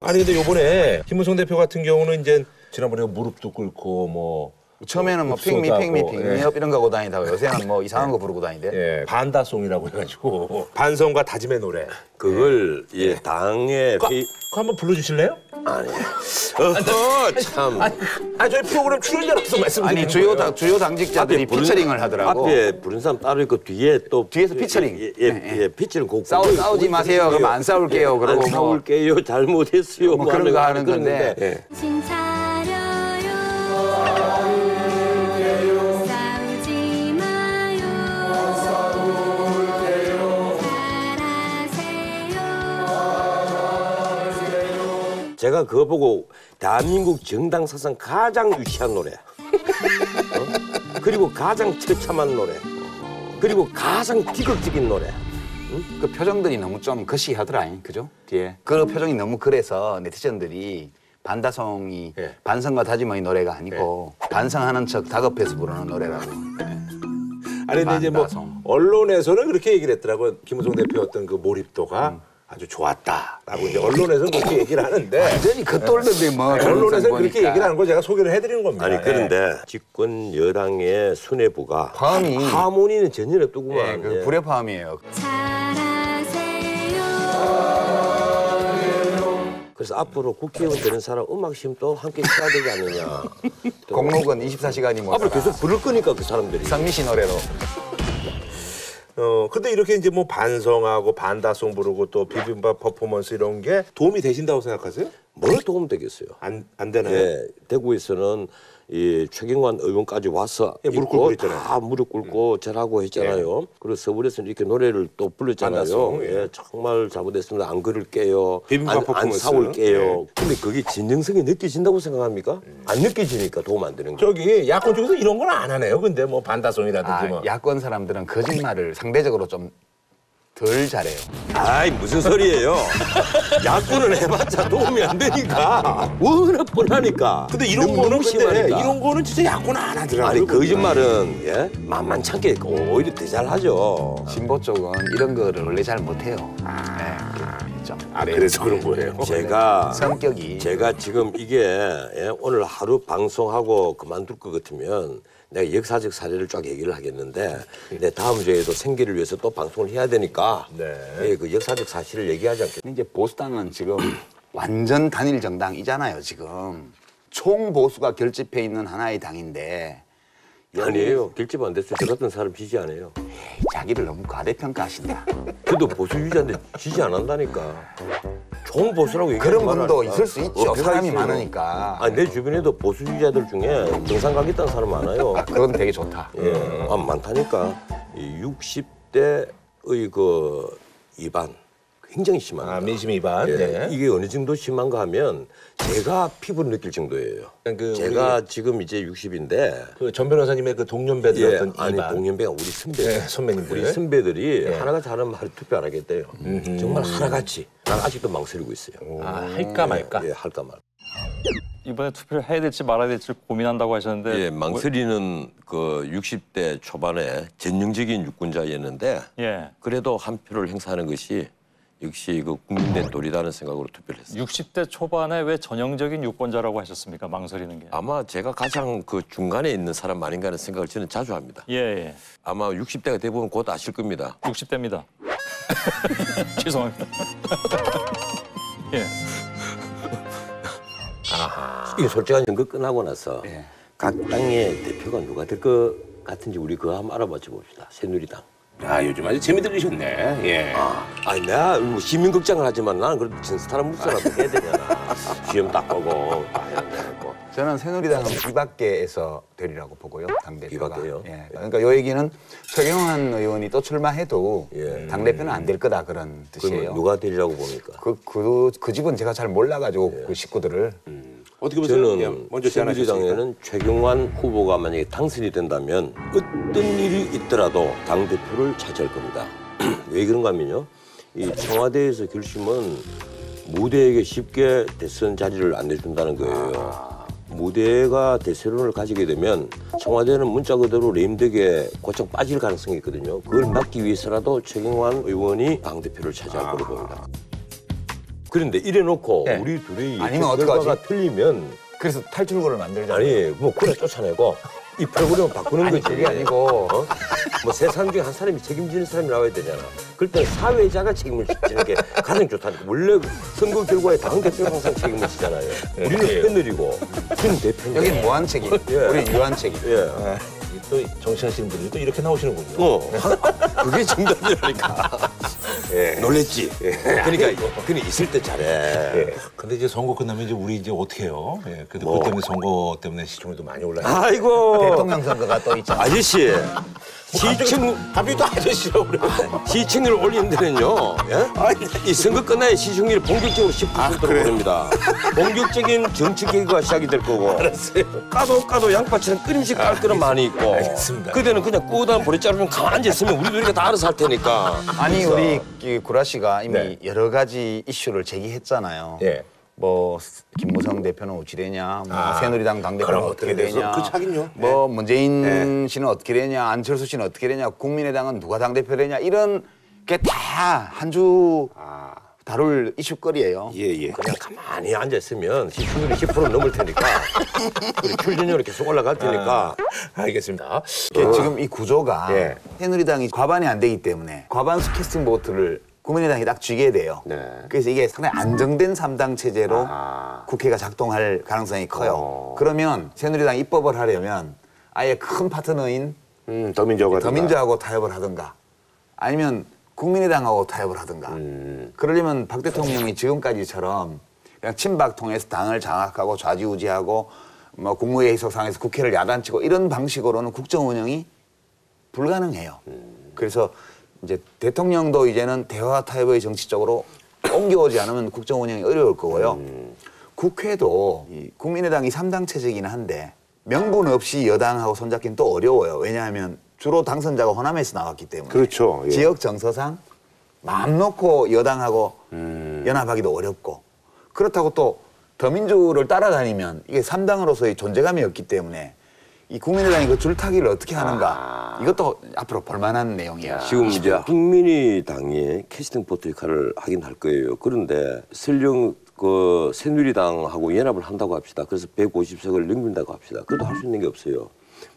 아니 근데 요번에 김무성 대표 같은 경우는 이제 지난번에 무릎도 꿇고 뭐 처음에는 뭐 핑미업 이런 거 하고 다니다가 요새는 뭐 이상한 거 부르고 다니대. 예, 반다송이라고 해가지고 반성과 다짐의 노래. 그걸 당에 그거 한번 불러주실래요? 아니 참 아니 저희 프로그램 출연자로서 말씀드리는 아니 거예요. 주요 당직자들이 피처링을 하더라고. 앞에 부른 사람 따로 있고 뒤에서 피처링. 피처링 곡 싸우지 마세요. 그럼 안 싸울게요. 그러고 안 싸울게요. 잘못했어요. 뭐 그런 거 하는 건데. 정신 차려요. 싸우지 마요. 잘하세요. 제가 그거 보고 대한민국 정당 사상 가장 유치한 노래, 그리고 가장 처참한 노래, 그리고 가장 비극적인 노래. 그 표정들이 너무 좀 거시하더라, 그죠? 뒤에. 그 표정이 너무 그래서 네티즌들이 반다송이 반성과 다짐의 노래가 아니고 반성하는 척 다급해서 부르는 노래라고. 아니 근데 이제 뭐 언론에서는 그렇게 얘기를 했더라고요. 김무성 대표 어떤 그 몰입도가 아주 좋았다라고 이제 언론에서는 그렇게 얘기를 하는데 완전히 겉돌던데 뭐. 언론에서는 그렇게 얘기를 하는 걸 제가 소개를 해드리는 겁니다. 아니 그런데 집권 여당의 수뇌부가 하모니는 전혀 없더구만. 그 불협화음이에요. 그래서 앞으로 국회의원 되는 사람 음악 시험도 함께 쳐야 되지 않느냐. 공목은 24시간이 뭐. 앞으로 계속 부를 거니까 그 사람들이. 선미 씨 노래로. 근데 이렇게 이제 뭐 반성하고 반다송 부르고 또 비빔밥 퍼포먼스 이런 게 도움이 되신다고 생각하세요? 뭘 도움 되겠어요? 안 되나요? 예, 대구에서는 이 최경환 의원까지 와서 무릎 꿇고 있잖아요. 다 무릎 꿇고 절하고 했잖아요. 그리고 서울에서는 이렇게 노래를 또 불렀잖아요. 반다송, 예, 정말 잘못했습니다. 안 그럴게요. 비빔밥 안 퍼포먼스. 싸울게요. 근데 그게 진정성이 느껴진다고 생각합니까? 안 느껴지니까 도움 안 되는 거예요. 저기 야권 쪽에서 이런 건 안 하네요. 근데 뭐 반다송이라든지 뭐. 야권 사람들은 거짓말을 상대적으로 좀 덜 잘해요. 아이 무슨 소리예요? 야구는 해봤자 도움이 안 되니까 워낙 뻔하니까. 근데 이런 너무 거는 심하니까. 근데 이런 거는 진짜 야권 안 하더라고요. 아니 거짓말은 만만찮게 오히려 더 잘하죠. 진보 쪽은 이런 거를 원래 잘 못해요. 좀. 그래서 그런 거예요. 성격이. 제가 지금 이게 오늘 하루 방송하고 그만둘 것 같으면 내가 역사적 사례를 쫙 얘기를 하겠는데 내 다음 주에도 생계를 위해서 또 방송을 해야 되니까 그 역사적 사실을 얘기하지 않겠습니까? 이제 보수당은 지금 완전 단일 정당이잖아요. 지금 총 보수가 결집해 있는 하나의 당인데 아니에요. 결집 안 됐어요. 저 같은 사람 지지 안 해요. 자기를 너무 과대평가하신다. 그래도 보수 유지한데 지지 안 한다니까. 총 보수라고 얘기하는 그런 분도 있을 수 있죠. 사람이 있어요. 많으니까. 아니, 내 주변에도 보수 유지자들 중에 정상 가겠다는 사람 많아요. 그건 되게 좋다. 예, 많다니까. 이 60대의 그 위반 굉장히 심합니다. 민심 위반. 예, 이게 어느 정도 심한가 하면 제가 피부를 느낄 정도예요. 제가 지금 이제 60인데 그 전 변호사님의 그 동년배들 어떤 아니 이반. 동년배가 우리 선배들, 선배님들. 우리 선배들이 하나같이 하는 말을 투표 안 하겠대요. 정말 하나같이. 난 아직도 망설이고 있어요. 할까 말까. 예, 할까 말까. 이번에 투표를 해야 될지 말아야 될지 고민한다고 하셨는데 예, 망설이는 그 60대 초반에 전형적인 유권자였는데 그래도 한 표를 행사하는 것이 역시 그 국민된 도리다는 생각으로 투표를 했어요. 60대 초반에 왜 전형적인 유권자라고 하셨습니까? 망설이는 게. 아마 제가 가장 그 중간에 있는 사람 아닌가 하는 생각을 저는 자주 합니다. 예. 아마 60대가 되보면 곧 아실 겁니다. 60대입니다. 죄송합니다. 예. 이 솔직한 선거 끝나고 나서 각 당의 대표가 누가 될 것 같은지 우리 그거 한번 알아봐 봅시다. 새누리당. 요즘 아주 재미 들리셨네. 예. 아니 내가 뭐 시민극장을 하지만 나는 그래도 진스타란 무서라도 해야 되잖아. 시험 딱 보고 다 해야 되고. 저는 새누리당은 비박계에서 되리라고 보고요. 당대표가. 비박계요? 예. 그러니까 요 얘기는 최경환 의원이 또 출마해도 당대표는 안 될 거다 그런 뜻이에요. 그럼 누가 되리라고 봅니까? 그 집은 제가 잘 몰라가지고 그 식구들을. 어떻게 보세요? 저는 먼저 제안하셨으니까. 새누리당에는 최경환 후보가 만약에 당선이 된다면 어떤 일이 있더라도 당대표를 차지할 겁니다. 왜 그런가 하면요. 이 청와대에서 결심은 무대에게 쉽게 대선 자리를 안 내준다는 거예요. 무대가 대세론을 가지게 되면 청와대는 문자 그대로 레임덕에 곧장 빠질 가능성이 있거든요. 그걸 막기 위해서라도 최경환 의원이 당대표를 차지할 거로 봅니다. 그런데 이래놓고 네. 우리 둘이 아니면 결과가 어떡하지? 틀리면 그래서 탈출구를 만들자. 아니 뭐 그래 쫓아내고 이 프로그램을 바꾸는 아니, 거지. 그게 아니고. 어? 뭐 세 사람 중에 한 사람이 책임지는 사람이 나와야 되잖아. 그럴 때는 사회자가 책임을 지는 게 가장 좋다니까. 원래 선거 결과에 당 대표가 항상 책임을 지잖아요. 우리는 패널이고 그럼 대표님. 여기는 무한 책임. 예. 우리는 유한 책임. 예. 또 정치하시는 분들이 또 이렇게 나오시는군요. 그게 정답이라니까. 예. 놀랬지. 그러니까 그냥 있을 때 잘해. 예. 근데 이제 선거 끝나면 이제 우리 이제 어떻게 해요? 예. 그래도 그 때문에 선거 때문에 시청률도 많이 올라요. 아이고. 대통령 선거가 또 있잖아. 아저씨. 시청 갑자기 또 아저씨라고 그래. 시청률 올리는 데는요. 예? 이 선거 끝나야 시청률이 본격적으로 10%로 오릅니다. 본격적인 정치 개혁가 시작이 될 거고. 알았어요. 까도 양파처럼 끓임씩 깔 거는 많이 있고. 알겠습니다. 그때는 그냥 꾸다는 보리자루는 가만히 있으면 우리도 이렇게 다 알아서 할 테니까. 아니 우리 구라 씨가 이미 네. 여러 가지 이슈를 제기했잖아요. 예. 뭐 김무성 대표는 어찌되냐, 뭐 새누리당 당대표는 그럼 어떻게 어떻게 되냐, 돼서? 그 차긴요. 뭐 문재인 씨는 어떻게 되냐, 안철수 씨는 어떻게 되냐, 국민의당은 누가 당대표 되냐 이런 게 다 한 주 다룰 이슈거리예요. 예. 그냥 가만히 앉아 있으면 시청률이 10% 넘을 테니까. 우리 출연료를 계속 올라갈 테니까. 알겠습니다. 이게 지금 이 구조가 예. 새누리당이 과반이 안 되기 때문에 과반수 캐스팅 보트를 국민의당이 딱 쥐게 돼요. 네. 그래서 이게 상당히 안정된 3당 체제로 국회가 작동할 가능성이 커요. 그러면 새누리당 입법을 하려면 아예 큰 파트너인 더민주하고 타협을 하든가 아니면 국민의당하고 타협을 하든가 그러려면 박 대통령이 지금까지처럼 그냥 친박 통해서 당을 장악하고 좌지우지하고 뭐 국무회의 소상에서 국회를 야단치고 이런 방식으로는 국정 운영이 불가능해요. 그래서 이제 대통령도 이제는 대화 타협의 정치 쪽으로 옮겨오지 않으면 국정 운영이 어려울 거고요. 국회도 이 국민의당이 3당 체제이긴 한데 명분 없이 여당하고 손잡기는 또 어려워요. 왜냐하면 주로 당선자가 호남에서 나왔기 때문에. 그렇죠. 예. 지역 정서상 마음 놓고 여당하고 연합하기도 어렵고 그렇다고 또 더민주를 따라다니면 이게 3당으로서의 존재감이 없기 때문에 이 국민의당이 그 줄타기를 어떻게 하는가 이것도 앞으로 볼만한 내용이야. 지금 이제 국민의당이 캐스팅 보트 역할을 하긴 할 거예요. 그런데 설령 그 새누리당하고 연합을 한다고 합시다. 그래서 150석을 넘긴다고 합시다. 그래도 할 수 있는 게 없어요.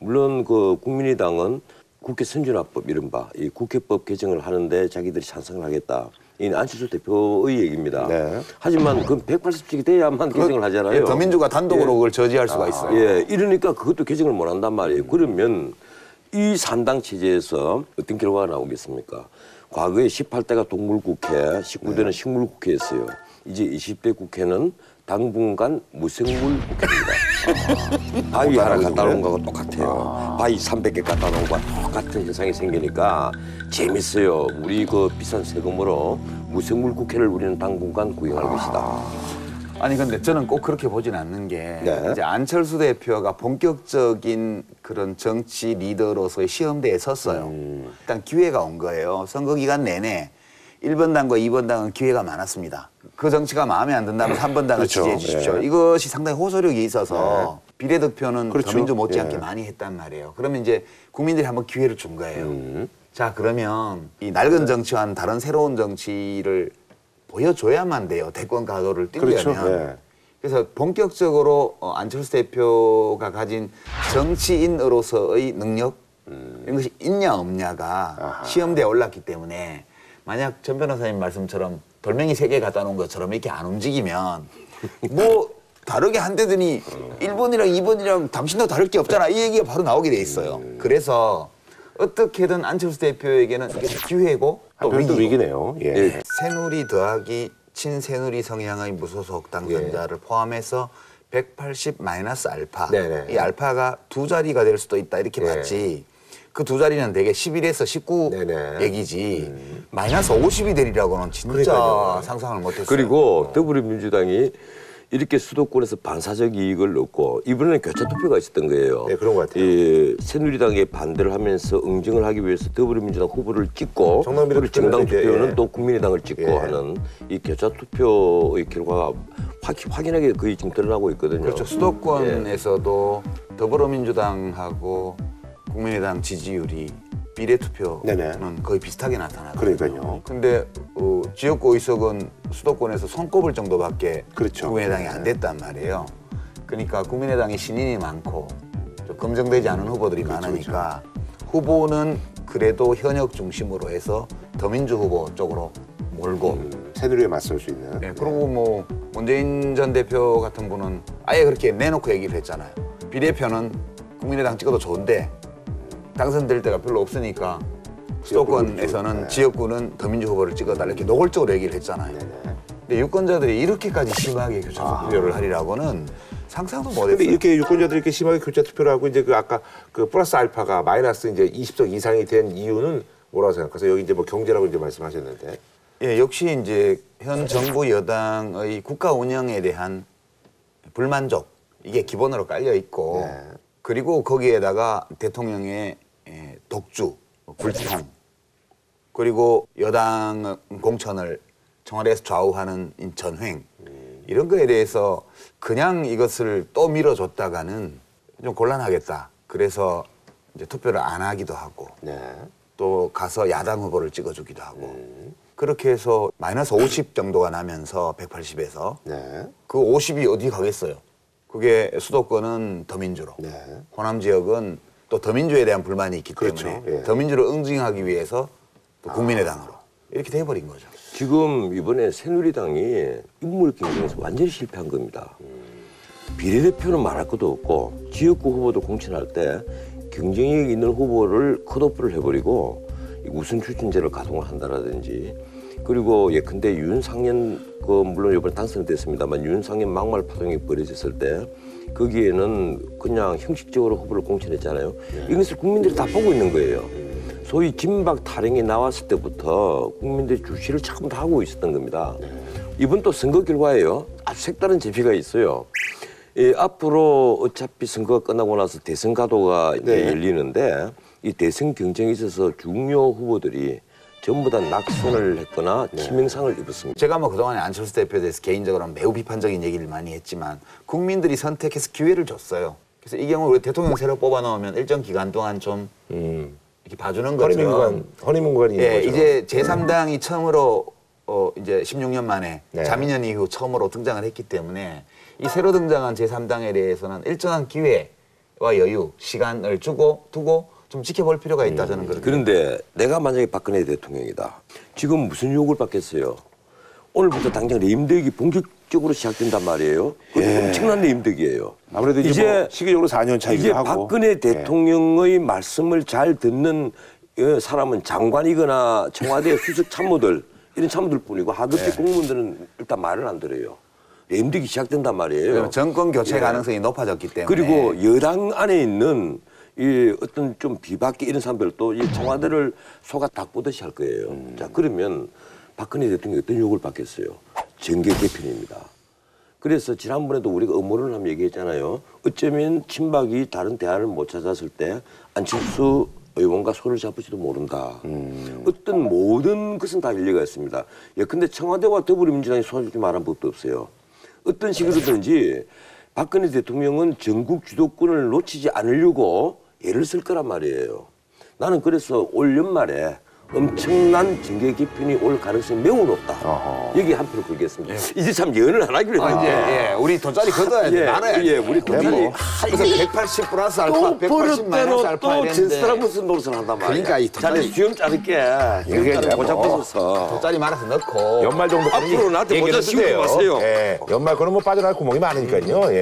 물론 그 국민의당은 국회 선진화법 이른바 이 국회법 개정을 하는데 자기들이 찬성을 하겠다. 이 안철수 대표의 얘기입니다. 네. 하지만 그 180석이 돼야만 개정을 하잖아요. 더민주가 단독으로 그걸 저지할 수가 있어요. 예, 이러니까 그것도 개정을 못 한단 말이에요. 그러면 이 3당 체제에서 어떤 결과가 나오겠습니까? 과거에 18대가 동물국회, 19대는 식물국회였어요. 이제 20대 국회는 당분간 무생물 국회입니다. 바위 하나 갖다 놓은 거하고 똑같아요. 바위 300개 갖다 놓은 거와 똑같은 현상이 생기니까 재밌어요. 우리 그 비싼 세금으로 무생물 국회를 우리는 당분간 구행할 것이다. 아니 근데 저는 꼭 그렇게 보진 않는 게 네. 이제 안철수 대표가 본격적인 그런 정치 리더로서의 시험대에 섰어요. 일단 기회가 온 거예요. 선거 기간 내내 1번 당과 2번 당은 기회가 많았습니다. 그 정치가 마음에 안 든다면 3번 당을 그렇죠. 지지해 주십시오. 네. 이것이 상당히 호소력이 있어서 비례득표는 그렇죠. 더민주 못지않게 예. 많이 했단 말이에요. 그러면 이제 국민들이 한번 기회를 준 거예요. 자 그러면 이 낡은 정치와는 다른 새로운 정치를 보여줘야만 돼요. 대권 가도를 띄우려면. 그렇죠. 예. 그래서 본격적으로 안철수 대표가 가진 정치인으로서의 능력 이런 것이 있냐 없냐가 시험대에 올랐기 때문에 만약 전 변호사님 말씀처럼 돌멩이 3개 갖다 놓은 것처럼 이렇게 안 움직이면 뭐 다르게 한대더니 1번이랑 2번이랑 당신도 다를 게 없잖아 이 얘기가 바로 나오게 돼 있어요. 그래서 어떻게든 안철수 대표에게는 이게 기회고 또 한편도 위기고. 위기네요. 예. 새누리 더하기 친새누리 성향의 무소속 당선자를 포함해서 180 마이너스 알파. 네네. 이 알파가 2자리가 될 수도 있다 이렇게 봤지. 그 2자리는 되게 11에서 19 네네. 얘기지. 마이너스 50이 되리라고는 진짜 그러니까요. 상상을 못했어요. 그리고 더불어민주당이 이렇게 수도권에서 반사적 이익을 얻고 이번에는 교차 투표가 있었던 거예요. 네, 그런 것 같아요. 이 새누리당에 반대를 하면서 응징을 하기 위해서 더불어민주당 후보를 찍고 정당비례 그리고 정당 투표는 투표는 이제, 또 국민의당을 찍고 예. 하는 이 교차 투표의 결과가 확연하게 거의 지금 드러나고 있거든요. 그렇죠. 수도권에서도 더불어민주당하고 국민의당 지지율이 비례투표는 네네. 거의 비슷하게 나타나요. 그러니까요. 근데 지역구 의석은 수도권에서 손꼽을 정도밖에 그렇죠. 국민의당이 안 됐단 말이에요. 그러니까 국민의당이 신인이 많고 좀 검증되지 않은 후보들이 많으니까 후보는 그래도 현역 중심으로 해서 더민주 후보 쪽으로 몰고 새누리에 맞설 수 있는. 네, 그리고 뭐 문재인 전 대표 같은 분은 아예 그렇게 내놓고 얘기를 했잖아요. 비례표는 국민의당 찍어도 좋은데 당선될 데가 별로 없으니까 수도권에서는 네. 지역구는 더민주 후보를 찍어달라 이렇게 노골적으로 얘기를 했잖아요. 근데 유권자들이 이렇게까지 심하게 교차 투표를 하리라고는 상상도 못했어요. 근데 이렇게 유권자들이 이렇게 심하게 교차 투표를 하고 이제 그 아까 그 플러스 알파가 마이너스 이제 20석 이상이 된 이유는 뭐라고 생각하세요? 여기 이제 뭐 경제라고 이제 말씀하셨는데. 예, 역시 이제 현 정부 여당의 국가 운영에 대한 불만족 이게 기본으로 깔려 있고 그리고 거기에다가 대통령의 독주, 불통 그리고 여당 공천을 청와대에서 좌우하는 전횡 이런 거에 대해서 그냥 이것을 또 밀어줬다가는 좀 곤란하겠다. 그래서 이제 투표를 안 하기도 하고 또 가서 야당 후보를 찍어주기도 하고 그렇게 해서 마이너스 50 정도가 나면서 180에서 그 50이 어디 가겠어요. 그게 수도권은 더민주로 호남 지역은 또 더민주에 대한 불만이 있기 때문에 더민주를 응징하기 위해서 또 국민의당으로 이렇게 돼버린 거죠. 지금 이번에 새누리당이 인물 경쟁에서 완전히 실패한 겁니다. 비례대표는 말할 것도 없고 지역구 후보도 공천할 때 경쟁력 있는 후보를 컷오프를 해버리고 우선 추천제를 가동을 한다라든지 그리고 예컨대 윤상현 물론 이번에 당선됐습니다만 윤상현 막말 파동이 벌어졌을 때 거기에는 그냥 형식적으로 후보를 공천했잖아요. 이것을 국민들이 다 보고 있는 거예요. 소위 진박 타령이 나왔을 때부터 국민들이 주시를 처음 다 하고 있었던 겁니다. 이번 또 선거 결과에요. 아주 색다른 재미가 있어요. 앞으로 어차피 선거가 끝나고 나서 대선 가도가 이제 열리는데 이 대선 경쟁에 있어서 중요 후보들이 전부 다 낙선을 했거나 치명상을 입었습니다. 제가 뭐 그동안에 안철수 대표에 대해서 개인적으로 매우 비판적인 얘기를 많이 했지만 국민들이 선택해서 기회를 줬어요. 그래서 이 경우 우리 대통령 새로 뽑아 넣으면 일정 기간 동안 좀 이렇게 봐주는 거죠. 허니문관이 있는 거죠. 이제 제3당이 처음으로 이제 16년 만에 자민련 이후 처음으로 등장을 했기 때문에 이 새로 등장한 제3당에 대해서는 일정한 기회와 여유, 시간을 두고 좀 지켜볼 필요가 있다 저는 그렇게. 그런데 내가 만약에 박근혜 대통령이다. 지금 무슨 욕을 받겠어요? 오늘부터 당장 레임덕이 본격적으로 시작된단 말이에요. 엄청난 레임덕이에요. 아무래도 이제 뭐 시기적으로 4년 차이기도 이제 하고. 박근혜 대통령의 말씀을 잘 듣는 사람은 장관이거나 청와대 수석 참모들 이런 참모들 뿐이고 하급직 공무원들은 일단 말을 안 들어요. 레임덕이 시작된단 말이에요. 정권 교체 가능성이 높아졌기 때문에. 그리고 여당 안에 있는 이 어떤 좀 비박계 이런 사람들도 이 청와대를 속아 닭보듯이 할 거예요. 자, 그러면 박근혜 대통령이 어떤 욕을 받겠어요? 정계 개편입니다. 그래서 지난번에도 우리가 음모론을 한번 얘기했잖아요. 어쩌면 친박이 다른 대안을 못 찾았을 때 안철수 의원과 손을 잡을지도 모른다. 어떤 모든 것은 다 일리가 있습니다. 예컨대 청와대와 더불어민주당이 손을 잡지 말한 법도 없어요. 어떤 식으로든지 박근혜 대통령은 전국 주도권을 놓치지 않으려고 애를 쓸 거란 말이에요. 나는 그래서 올 연말에 엄청난 정계 개편이 올 가능성이 매우 높다. 여기 한 표를 걸겠습니다. 이제 참 예언을 안 하기로 했는데. 우리 돈짜리 걷어야 돼. 나눠야 돼. 우리 돈짜리. 그래서 180 플러스 알파, 180 마이너스 알파 또 이랬는데. 제스랑 무슨 노릇을 한단 말이야. 그러니까 이 자네 수염 자를게. 이게 이제 모자 뭐 벗었어. 돈짜리 말아서 넣고. 연말 정도 앞으로 나한테 모자 얘기를 씌우고 쓰세요. 가세요. 연말 거는 뭐 빠져나갈 구멍이 많으니까요.